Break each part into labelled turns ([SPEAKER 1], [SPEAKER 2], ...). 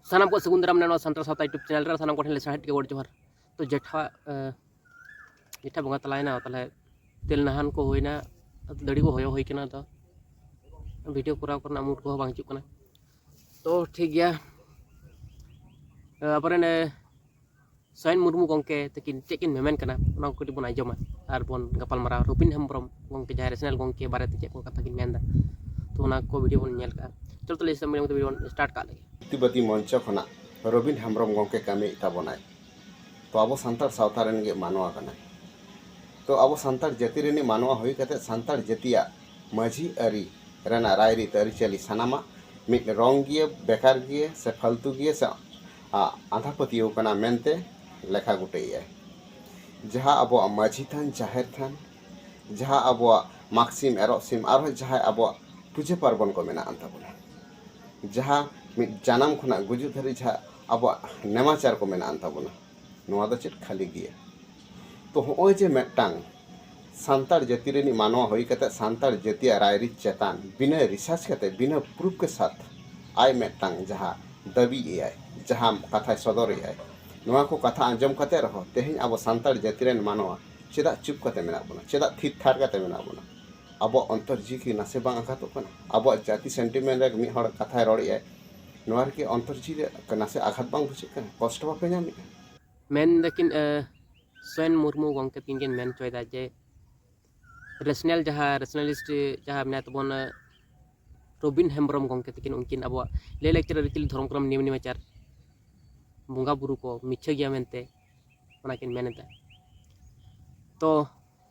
[SPEAKER 1] सानाम को सगुन दाराम सानताल सावता YouTube channel रे सानाम को ठेन साहेब के गोड़ जोहार। तो जेठा बंगा तलायना ताले तेल नहान को होइना दड़ी को होयो होई कना तो वीडियो कराव करना मूड को बांग हिजुग कना। तो ठीक गया अपरेन सयन मुर्मू गंके तकिन चेकिन मेमेन कना ओना को बन आजमा आर बन गपाल मारा रुबिन हेम्ब्रम गंके जहाँ रेशनल गंके बारे ते चेक को कथा किन मेनदा तो ओना को वीडियो बन नेल का। चलो तो इस समय वीडियो स्टार्ट का लगे
[SPEAKER 2] प्रतिबादी मंच खना रबिन हेम्ब्रम गंके कमी ताबोनाय तो अब सान्तार सावता रेन गे मानवा कना। तो अब सान्तार जाति रेनी मानवा हुई कते सान्तार जातिया माझी आरी रेना रायरी अरिचाली सानामा मिट रंग गिए बेकार गिए से फालतू गिए से आधा पतियो कना मेनते लेखा गुटेय जहाँ अब माझी थान जाहेर थान जहाँ अब मागसिम एरो सिम और जहाँ अब पूजा पार्बन को मेना ताबोना जहाँ मिट जानाम खुना गुजु धरी जहाँ अब नेमाचार को मेना ताबोना नोआ दो चेत खाली गिए। तो होय जे मेटांग सान्तार जाति रेनी मानवा होई कते सान्तार जातिया रायरी चेतान बिना रिसर्च कते बिना प्रूफ के साथ आय मेटांग जहाँ दाबी एआय जहाँ कथा सदर एआय नोआ को कथा आंजम कते रहो तेहें अब सान्तार जाति रेन मानवा चेदा चुप कते मेना बोना चेदा थिर थार कते मेना बोना अब अंतर जीकी नासे बांग आघातों कना अब जाति सेंटिमेंट रे मिद हड़ कथा रड़ एआय नोआ के अंतर जी रे नासे आघात बांग बुझे कना कष्ट बापे नामे
[SPEAKER 1] मेन लेकिन सयन मुर्मू गंके तीन के मेन चोयदा जे रेशनल जहाँ रेशनलिस्ट जहाँ मेना तबन रबिन हेम्ब्रम गंके तकिन उनकिन अब ले लेक्चर रिचिल धर्म क्रम नियम निमाचार बंगा बुरु को मिछे गया मेनते ओनाकिन मेनदा। तो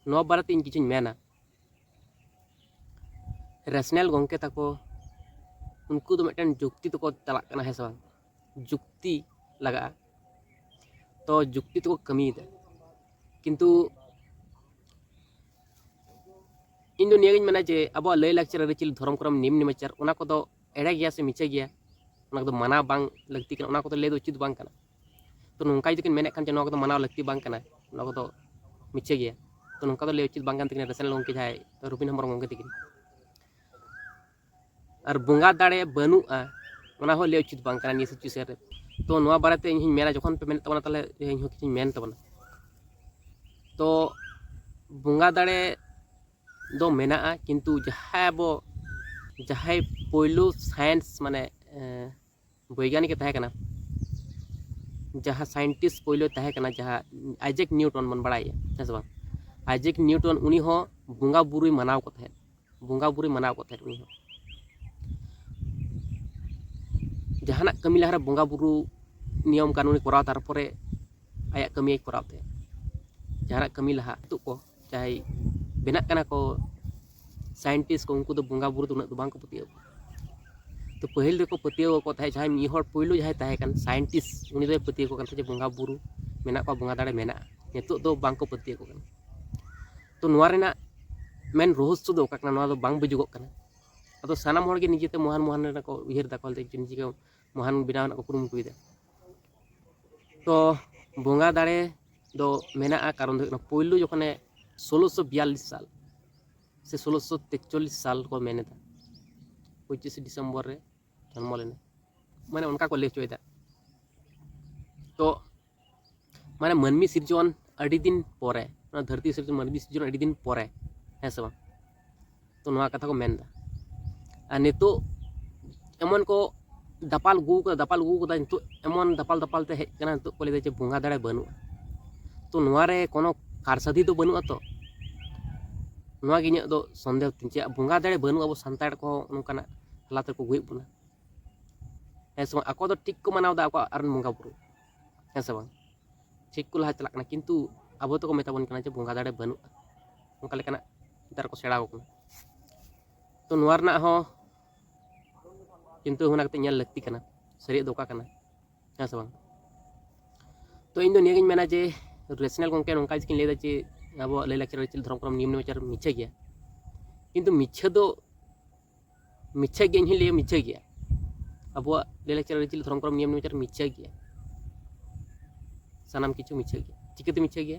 [SPEAKER 1] नो बारते इन किछुन मेना रेशनल गंके ताको उनको तो मिटन जुक्ति तो को चला कना है सब जुक्ति लगा तो जुक्ति तो कमी दे किंतु इन दो नियगिन मेना जे अब लय लाक्चर रिचिल धर्म क्रम नियम निमाचार ओना को तो एड़े गया से मिछे गया ओना को माना बांग लगती कना ओना को तो ले दो उचित बांग कना। तो नोंका जदिन मेने खान जे नोआ को मानाव लगती बांग कना ओना को तो मिछे गया तो नोंका तो ले उचित बांग कन तकिन रेशनल गंके जाय रुबिन हेम्ब्रम गंके तकिन और बंगा दाड़े बनुआ ओना हो ले उचित बांग कना नि सिचुएशन रे। तो नोआ बारेते इन मेना जखन पे मेन तबना ताले इन हो किछ मेन तबना तो बंगा दाड़े दो मेना किंतु जहाँ अब जहाँ पोलो साइंस माने वैज्ञानिक तहे कना जहाँ साइंटिस्ट पोलो तहे कना जहाँ आइजैक न्यूटन मन बड़ाई है सब आइजैक न्यूटन उनी हो बंगा बुरुई मनाव को तहे बंगा बुरुई मनाव को तहे उनी हो जहाना कमी लहरा बंगा बुरु नियम कानूनी कराव तारपरे आया कमी कराव ते जहाना कमी लहा तो को चाहे बेना कना को साइंटिस्ट को उनको तो बंगा बुरु तो उना तो बांग को पतियो तो पहल रे को पतियो को थाय जहां मी हर पहिलो जहां ताहे कन साइंटिस्ट उनी दो पतियो को कन जे बंगा बुरु मेना को बंगा दाड़े मेना नितो दो बांग को पतियो को कन। तो नोआ रेना मेन रहस्य दो का नोआ दो बांग बुजुगो कना अदो सानाम हर के निजेते महान महान रे को उहिर दाखल दे निजे के महान बिनाव ना को कुरुमुटुई दे। तो बंगा दाड़े दो मेना कारण दो पहिलो जखने 1642 साल से 1643 साल को मेने था 25 दिसंबर रे जन्म लेना माने उनका को ले चोयदा। तो माने मनमी सिरजन अड़ी दिन परे धरती सिरजन मनमी सिरजन अड़ी दिन परे है सब तो नोआ कथा को मेनदा आ नितो एमन को दापाल गु को नितो एमन दापाल दापाल ते हेज कना नितो को ले जे बंगा दाड़े बनु तो नोआ रे कोनो कारसादी तो बनु तो नोआ गे इᱧᱟᱹᱜ ᱫᱚ ᱥᱚᱱᱫᱮᱦ ᱛᱤᱧ ᱪᱮ बंगा दाड़े बनु अब सान्ताड़ को नोंकाना हालात को गुई बुना है सब आको दो ठीक को मनाव दा आको आरन बंगा बुरु है सब ठीक को लहा चला कना किंतु अब तो को मेताबन कना जे बंगा दाड़े बनु उनका लेकना दार को सेड़ा को तो नोआ रना हो किंतु होना कते ñel लगती कना सरी दोका कना है सब। तो इन दो नियगिन मेना जे रेशनल गंके नोंका जिकिन लेदा जे अब लय लाक्चर रिचिल धर्म क्रम नियम निमाचार मिछे गया किंतु मिछे दो मिछे गया इन ले मिछे गया अब लय लाक्चर रिचिल धर्म क्रम नियम निमाचार मिछे गया सानाम किछु मिछे गया चिकते मिछे गया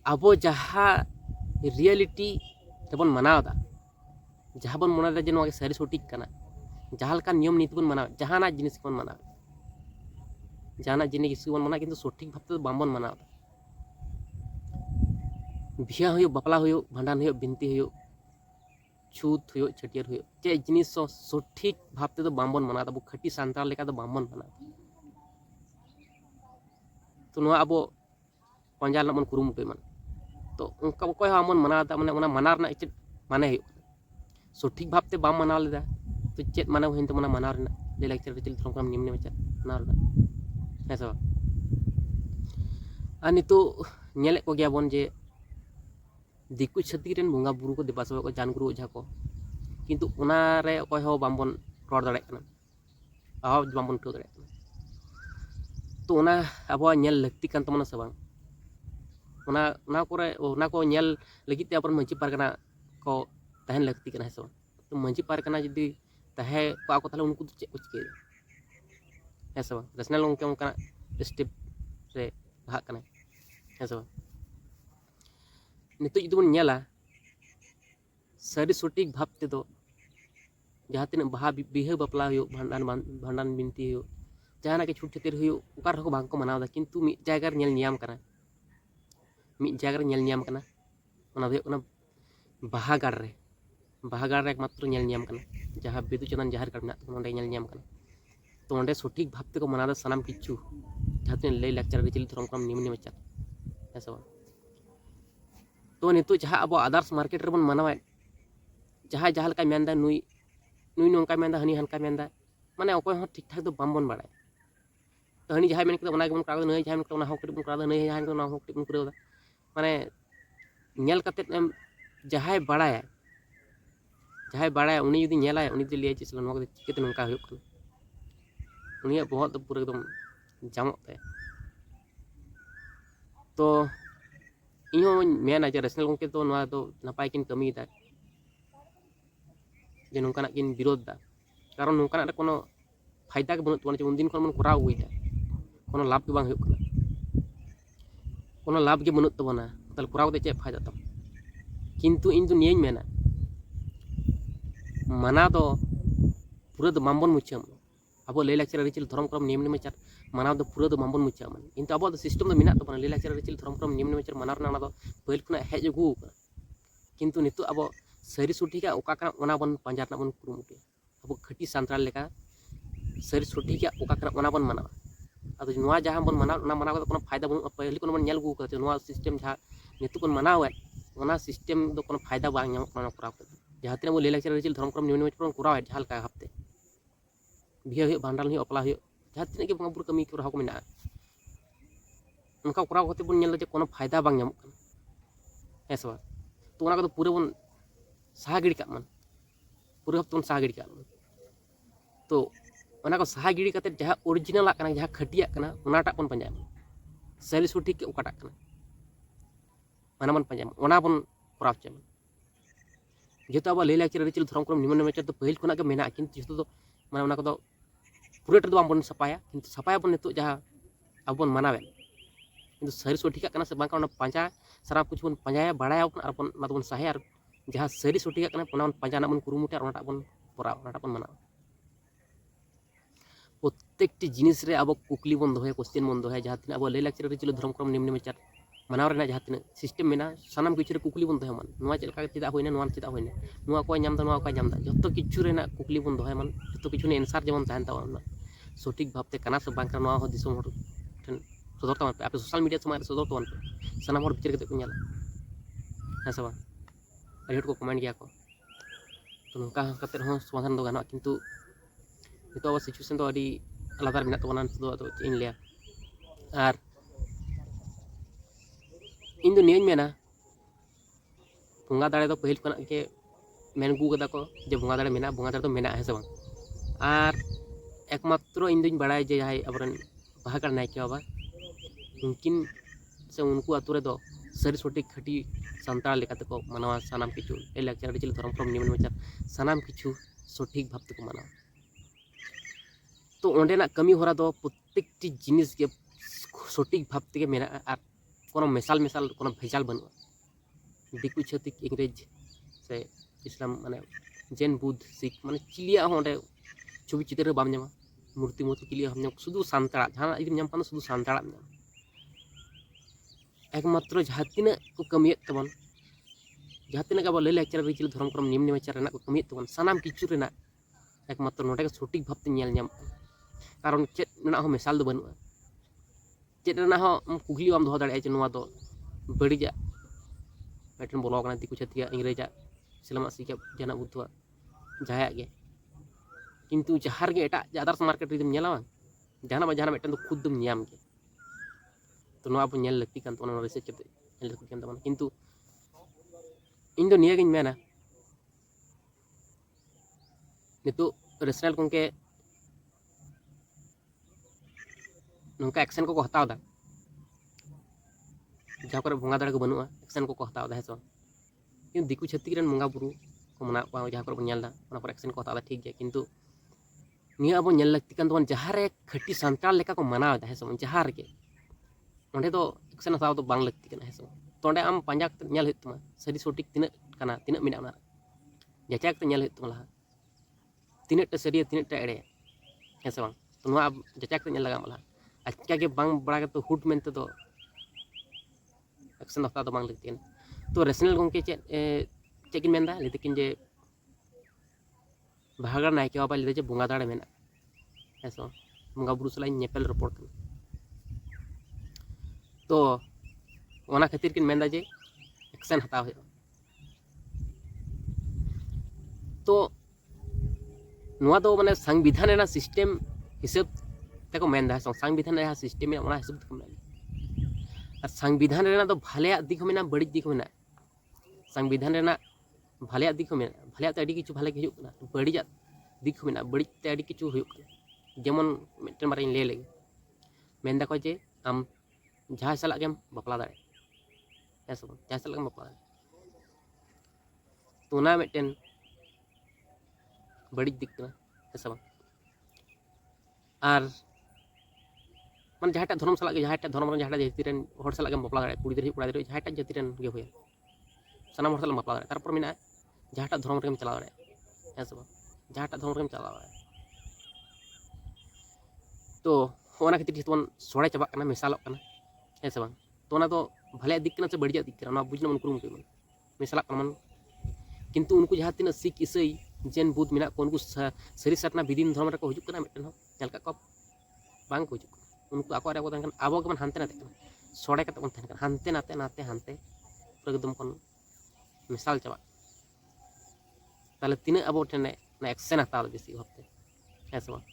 [SPEAKER 1] अब जहाँ रियलिटी तबन मनावदा जहाँ बन मनादा जे नोआ के सारी सटीक कना जहाँ लेका नियम नीति बन मनाव जहाना जिनिस बन मनाव जहाना जिनिस बन मना किंतु सठिक भावते बाबन मनाव बिहा हो बापला हो भांडान हो बिनती हो छूत हो छटियर हो चे जिनिस सठिक भावते बाबन मनाव अब खटी सानताल लेका बाबन मनाव तो अब पंजा बन कुरुमुटे मन तो उनका अकोय हमन मनावदा माने मना चेत माने सठिक भावते बाम मनाव लेदा तो चेत माने हुइन तो मनाव रेना ले लेक्चर रिचिल धर्म नियम नेमचार मनाव रेना है सब आ नितो नेले को गया बन जे दिकु छाती रेन बंगा बुरु को देबा सब को जान गुरु ओझा को किंतु उना रे अकोय हो बामबन रोड दाड़े कना आव बामबन ठो दाड़े कना तो उना अब नेल लगती कान तमना सब उना को नेल लगित ते अपन मंची पारगना को तहन लगती कना है सब तो मंची पारगना जदी तहे को ताले उनको चे को चिके है सब नेशनल उनके उनका स्टेप रे भाग कना है सब नितो जदी बन नेला सारी सठिक भावते दो जहाँ तीन बाहा बिहा बापला हो भांडान बिनती हो जहाना के छूट छातिर हो ओकार को बांग को मनावदा किंतु मिद जायगा रे नेल नियाम कना मिद जायगा रे नेल नियाम कना ओना दो कना बाहागार रे एकमात्र नेल नियाम कना जहाँ बिदु चंदन जहार कर मेना तो नेल नियाम कना तो ओंडे सठिक भावते को मनावदा सानाम किच्छु जहाँ तीन लय लेक्चर रिचिल धर्म क्रम नियम नेमचार है सब तो नितो जहाँ अब आदर्श मार्केट रे बन मनावा जहाँ जहाँ लेका मेनदा नुई नोंका मेनदा हनी हनका मेनदा माने अकोय हो ठीक ठाक दो बामबन बाड़ाय तो हनी जहाँ मेन के ओना गेबन करादा नई जहाँ मेन के ओना हो कटी बन करादा नई जहाँ के ओना हो कटी बन करादा माने नेल कते जहाँ बाड़ाय उनी यदि नेलाय उनी दि लिया चिसला नो चिकेते नोंका होयो कना उनिया बहुत तो पूरा एकदम जामत ते तो इहो मेना जे रेशनल गंके तो नोआ दो नपाय किन कमी दा जे नोंकाना किन विरोध दा कारण नोंकाना कोनो फायदा के बनत जे उनदिन खन मन कराव हुईदा कोनो लाभ के बांग होयो कना कोनो लाभ के बनत तबना तल कराव दे चे फायदा तम किंतु इन दो नियम मेना मना दो पूरा दो मामबन मुचाम अब ले लेक्चर रिचिल धर्म क्रम नियम नेमचार मनाव दो पूरा दो मामबन मुचाम किंतु अब सिस्टम दो मिना तबना ले लेक्चर रिचिल धर्म क्रम नियम नेमचार मनाव ना दो पहिल खुना हेज अगु किंतु नितो अब सारी सठिका ओका कना ओना बन पंजार ना बन कुरुमुटे अब खटी सानताल लेका सारी सठिका ओका कना ओना बन मनावा अब नोआ जहां बन मनाव ओना मनाव कोनो फायदा बन पहिल कोनो बन नेल गु करते नोआ सिस्टम जहां नितो बन मनाव ओना सिस्टम दो कोनो फायदा बांग नाम कोनो कराव जहां तीन ले लेक्चर रिचिल धर्म क्रम नियम नेमचार कराव जहां का हफ्ते बिहा हो भांडान हो अपला हो जहां तीन के बंगा बुर कमी को रहा को मिना उनका कराव होते बन नेल जे कोनो फायदा बांग नाम है सब तो ओना को पूरा बन साहा गिड़ी का मन पूरा हफ्ते बन साहा गिड़ी का तो ओना को साहा गिड़ी कते जहां ओरिजिनल आ कना जहां खटिया कना ओनाटा बन पंजाय सारी सठिक के ओकाटा कना माना बन पंजाय ओना बन कराव चे जेतो अब ले लेक्चर रिचिल धर्म क्रम नियम नेमचार तो पहिल खुना के मेना किंतु जेतो तो माने ओना को दो पूरा टे दो बाम बन सपाया किंतु सपाया बन नितो जहां अब बन मनावे किंतु सारी सठिक कना से बांका ओना पंजा सारा कुछ बन पंजाया बाड़ाया अपन ना बन साहे और जहाँ सारी सठिक कना ओना पंजा ना बन कुरुमुटे और ओनाटा बन कराव ओनाटा बन मनाव प्रत्येकटी जिनिस रे अब कुकली बन दोहे क्वेश्चन बन दोहे जहाँ तीन अब ले लेक्चर रिचिल धर्म क्रम नियम नेमचार मनाव रेना जहाँ तीन सिस्टम मेना सानाम किछु रे कुकली बन दोहे मन नोआ चेलका चेदा होइना नोआ चेदा होइना नोआ को नाम दा नोआ को नाम दा जत्तो किछु रेना कुकली बन दोहे मन जत्तो किछु ने आंसर जेमन ताहन तावन सठिक भावते कना से बांका नोआ हो दिसम हर ठन सदर तवन पे आप सोशल मीडिया समाज सदर तवन पे सानाम हर बिचार कते को नेला है सब अरे को कमेंट गया को तो नोका कते हो समाधान दो गाना किंतु नितो अब सिचुएशन तो अडी आलादा मेना तबना तो इन लिया और इन दो नियम मेना बंगा दाड़े तो पहिल खना के मेन गु कदा को जे बंगा दाड़े मेना बंगा दाड़े तो मेना है सब और एकमात्र इन दिन बड़ाय जे हाय अबरन बाहागर नायके बाबा उनकिन से उनको आतु रे दो सारी सठिक खटी सानताल लेकाते को मनावा सानाम किछु ए लेक्चर रिचिल धर्म क्रम नियम नेमचार सानाम किछु सठिक भावते को मनावा तो ओंडेना कमी होरा दो प्रत्येकटी जिनिस के सठिक भावते के मेना और कोनो मेसाल कोनो भेजाल बनुआ दिकु छतिक इंग्रेज से इस्लाम माने जैन बुद्ध सिख माने चिलिया ओंडे छवि चित्र बाम ᱧᱟᱢᱟ मूर्ति चिली हम ᱧᱟᱢ शुद्ध सानताड़ा जहाँ जुदीम ᱧᱟᱢ खान शुद्ध सानताड़ा ᱧᱟᱢ एकमात्र जहाँ तीना को कमियत तबन जहाँ तीना अब लय लाचार रिचिल धर्म क्रम नियम नेमाचार को कमियत तबन सानाम किचु रेना एकमात्र नोटे सठिक भावते नेल ᱧᱟᱢ कारण चेत मेना हो मेसाल दो बनुआ चेत रेना हो कुगली आम दोहो दाड़े नुआ दो बड़ीजा मेटन बोलो कना दिकु छतिया इंग्रेजा इस्लामा सिका जना बुद्धवा जहाया गे किंतु जहार गे एटा अदर्स मार्केट रिदम नेला जहाना मेटन दो खुद दम ᱧᱟᱢ गे तो नुआ बो नेल लक्ति कान तो रिसर्च कते नेल लक्ति कान तबन किंतु इन दो निया गिन मेना नितो रेशनल कोंके नोंका एक्शन को हताव दा जहाँ पर बंगा दाड़े को बनुआ एक्शन को हताव दा हेसो किंतु दिकु छत्तीक रन बंगा बुरु को मना को जहाँ पर नेल दा ओना पर एक्शन को हताव दा ठीक गया किंतु निया अब नेल लक्ति कान तबन जहाँ रे खटी सानताल लेका को मनाव दा हेसो जहाँ रे ओंडे दो एक्शन हताव दो बांग लक्ति कना हेसो तो ओंडे आम पांजा नेल हुई तुमा सरी सोटिक तिना कना तिना मिना ओना जाचा कते नेल हुई तुमा लहा तिना टा सरी तिना टा एड़े हेसो बांग तो नुआ जाचा कते नेल लगा मला अच्छा के बांग बड़ा के तो हुट मेनते तो एक्शन हताव दो बांग लक्ति कना तो रेशनल गोंके चेकिन मेंदा लेकिन जे भागड़ नायके बाबा लेदे जे बंगा दाड़े मेना हेसो बंगा बुरु सलाई नेपेल रिपोर्ट कना तो ओना खातिर किन मेंदा जे एक्शन हताव है तो नुआ दो माने संविधान रेना सिस्टम हिसाब तेको मेंदा संविधान रेना सिस्टम में ओना हिसाब तेको मेंदा और संविधान रेना तो भालेया दिक मेना बड़ी दिक मेना संविधान रेना भालेया दिक मेना भालेया तो अड़ी किछु भाले हिजुक ना बड़ीजा दिक मेना बड़ी ते अड़ी किछु हुयुक जेमन मेटन बारे ले लेगे मेंदा को जे आम जहाँ साला गेम बापला दाड़े हेसो जहाँ साला गेम बापला दाड़े तो ना मेटन बड़ी दिक ना हेसो आर मन जहाँ धर्म साला जहाँ धर्म जहाँ जाति रेन हर साला गेम बापला दाड़े कुड़ी दरे कोड़ा दरे जहाँ जाति रेन गे होया सानाम हर साला बापला दाड़े तारपर मेना जहाँ धर्म रेम चला दाड़े हेसो जहाँ धर्म रेम चला दाड़े तो ओना खातिर जितवन सोड़े चाबा कना मेसालोग कना हेसे बांग तो ना तो भले दिक से बढ़िया दिक ना बुझना मन कुरुमुटु मन मेसाला मन किंतु उनको जहाँ तीन सिख ईसाई जैन बुद्ध मेना को उनको सरी साटना विदिन धर्म रे को हजुक कना मेटन हो चलका को बांग को हजुक उनको आको रे को तन आबो के मन हानते नाते कना सोड़े कते मन तन हानते नाते एकदम कोन मिसाल चाबा ताले तीन आबो ठने ना एक्शन हताव बेसी भाबते हेसे बांग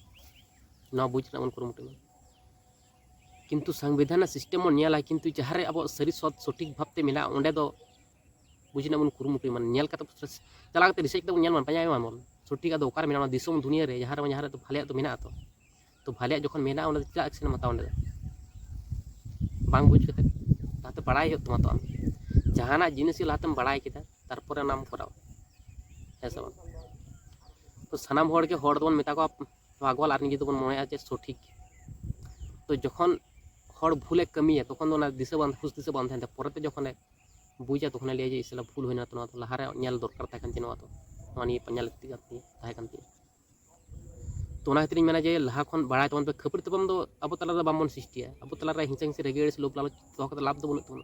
[SPEAKER 1] ना बुझना मन कुरुमुटु मन किंतु संविधान सिस्टम नेला किंतु जहाँ रे अब सरी सठिक भावते मेना ओंडे दो बुझना मन कुरुमुटु मन नेल कते चला कते रिसर्च दो नेल मन पाया मन सठिक दो ओकार मेना दिसोम दुनिया रे जहाँ रे तो भाले तो मेना तो भाले जखन मेना ओंडे चला एक्शन मता ओंडे बांग बुझ कते ताते बड़ाई हो तुमा तो जहाना जिनिस लातम बड़ाई केदा तारपर नाम कराव हेसे बांग तो सानाम होड़ के होड़ दोन मेता को भागवाल आर निजे दोन मोया जे सठिक तो जखन हर भूले कमिया तखन तो दिशा बांध खुश दिशा बांध था परते जखन बुझा तखन लिया जे इसला भूल होना तो लहारे नेल दरकार था तो निये पांजा लगती तो खातिर मेना जे लहा खन बड़ा तबन पे खपरी तबन दो अब तला बामन सृष्टिया अब तला हिंसा हिंसा रेगे लोभ लालच तो लाभ दो बन तबन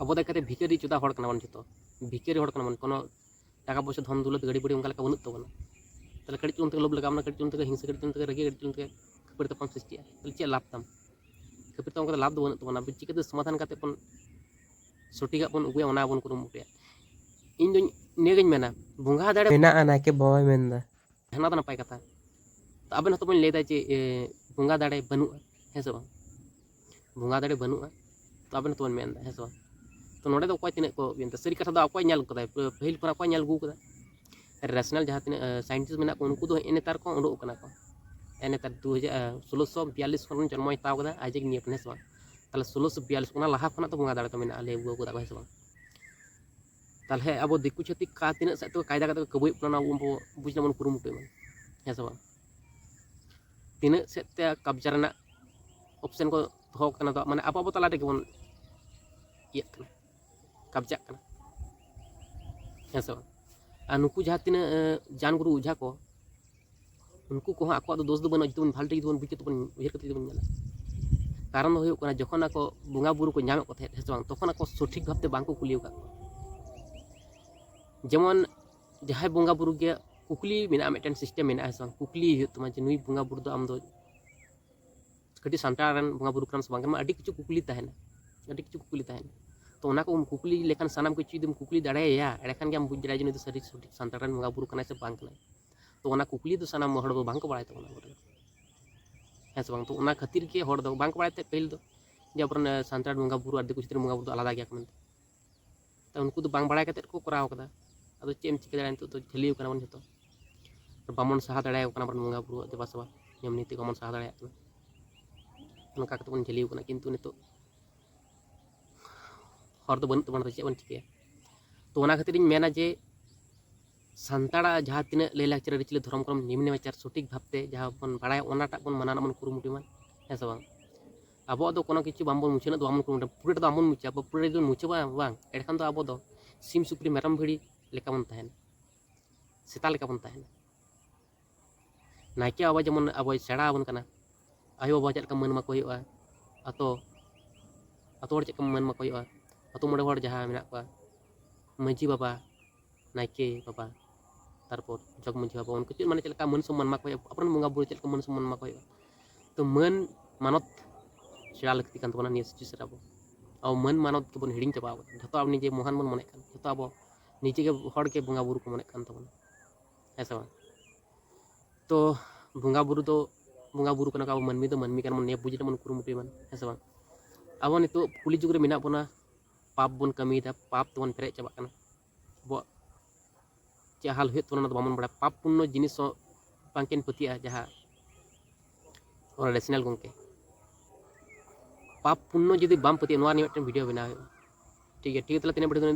[SPEAKER 1] अब देखते भिखारी चुदा हड़ कना बन जो भिखारी हड़ कना बन कोनो टाका पैसा धन दौलत गाड़ी बड़ी उनका बन तबन ताले कड़ी चुन लोभ लगा कड़ी चुन हिंसा कड़ी चुन रेगे कड़ी चुन खपरी तपन सृष्टिया चे लाभ तम खपरी तम लाभ दो बन तबन चिकाते समाधान करते बन सठिका बन उगुया ओना बन कुरुमुटुया इन दो नेगेñ मेना बंगा दाड़े
[SPEAKER 3] मेना नाके बाबाय मेनदा
[SPEAKER 1] हना तो नपाय कथा तो आबेन हतो बन लेदा जे बंगा दाड़े बनुआ हेसे बांग बंगा दाड़े बनुआ तो आबेन तो बन मेनदा हेसे बांग तो नोडे दो कोय तिने को बिनता सरी कथा दो अकोय नेल कदा पहिल पर अकोय नेल गु कदा रेशनल जहाँ तिने साइंटिस्ट मेना को उनको दो एनेतार को उडो कना को एनेतार 1642 खन जन्म ताव कदा आजे निये हेसे बांग ताले 1642 ओना लहा खना तो बंगा दाड़े तो मेना ले गु कदा हेसे बांग ताले अब दिकु छतिक का तिना से तो कायदा कते कबुय पना उबो बुझना मन कुरुमुटु मन हेसे बांग तिना से ते कब्जा रना ऑप्शन को दो कना दो माने अब तला रे बन ये कना कब्जा कना हेसे बांग आ नुकु जहाँ तिना जान गुरु उझा को उनको को आको दोष दो बना जो भालटे जो बुझे तो उयर कते जो नेला कारण दो हुयो कना जखन आको बोंगा बुरु को नाम को थे से बांग तखन आको सठिक भाबते बांग को कुलियो का जेमन जहाय बोंगा बुरु के कुकली मेना मेटन सिस्टम मेना है कुकली हुयो तमा जे नुई बोंगा बुरु दो आम दो कटी सांतारन बोंगा बुरु करन बांग मा अडी किछु कुकली तहना अडी किछु कुकली तहना तो उना को कुकली लेखन सानाम को चीदम कुकली दाड़ाया एड़े खान के हम बुझ दाड़ाय जे नुई सरी सठिक सांतारन बोंगा बुरु कना से बांग कना तो उना कुकली तो सानाम हड़ दो बांग को बाड़ाय तो है से बांग तो उना खातिर के हड़ दो बांग को बाड़ाय ते पहिल दो जे अपन सांतार बोंगा बुरु आदि कुछ बोंगा बुरु आलादा गया कमन तो उनको तो बांग बाड़ाय कते को कराव कदा अदो चेम चिके दाड़ाय तो झलियो कना बन जतो बामन सहा दाड़ाय कना बन बोंगा बुरु देबा सभा नियम नीति बामन सहा दाड़ाय कना उनका कते बन झलियो कना किंतु नितो हर दो बन तो बन चे बन चिके तो उना खातिर मेना जे सांताड़ा जहाँ तीन लैलाचार रिचले धर्म क्रम निम्न विचार सठिक भावते जहाँ बन बाड़ाय ओनाटा बन माना बन कुरुमुटी मान है से बांग अब दो कोनो किछु बामबन मुछना दो बामन कुरुमुटी पुरे दो आमन मुछा पुरे दो मुछे बांग एडखान दो अब दो सिम सुक्री मेरम भिड़ी लेका बन तहन सेता लेका बन तहन नायके बाबा जेमन अब सेड़ा बन कना आयो बाबा चलका मन मा को होया अतो अतो चलका मन मा को होया अतो मोड़े हड़ जहाँ मेना को मांझी बाबा नायके बाबा तारपर जग मांझी बाबा उनको चेक माने चलका मन सम्मान मा को अपन बोंगा बुरु चलका मन सम्मान मा को तो मन मानत सेड़ा लगती कान तबना निय सिचुएशन अब मन मानत के बन हिडिंग चाबा जतो अब निजे महान बन मने कान जतो अब निजे के हड़ के बोंगा बुरु को मने कान तबना ऐसा तो बोंगा बुरु कना का मनमी तो मनमी कान मन ने बुझे मन कुरुमुटी मन ऐसा अब नितो पुली जुग रे मेना बना पाप बन कमी दा पाप तो बन फेरे चाबा काना अब चे हाल हुए तो बामन बड़ा पाप पुण्य जिनिस बांकेन पतिया जहाँ और रेशनल गंके पाप पुण्य जुदी बाम पतिया वीडियो बना ठीक है तला तीन वीडियो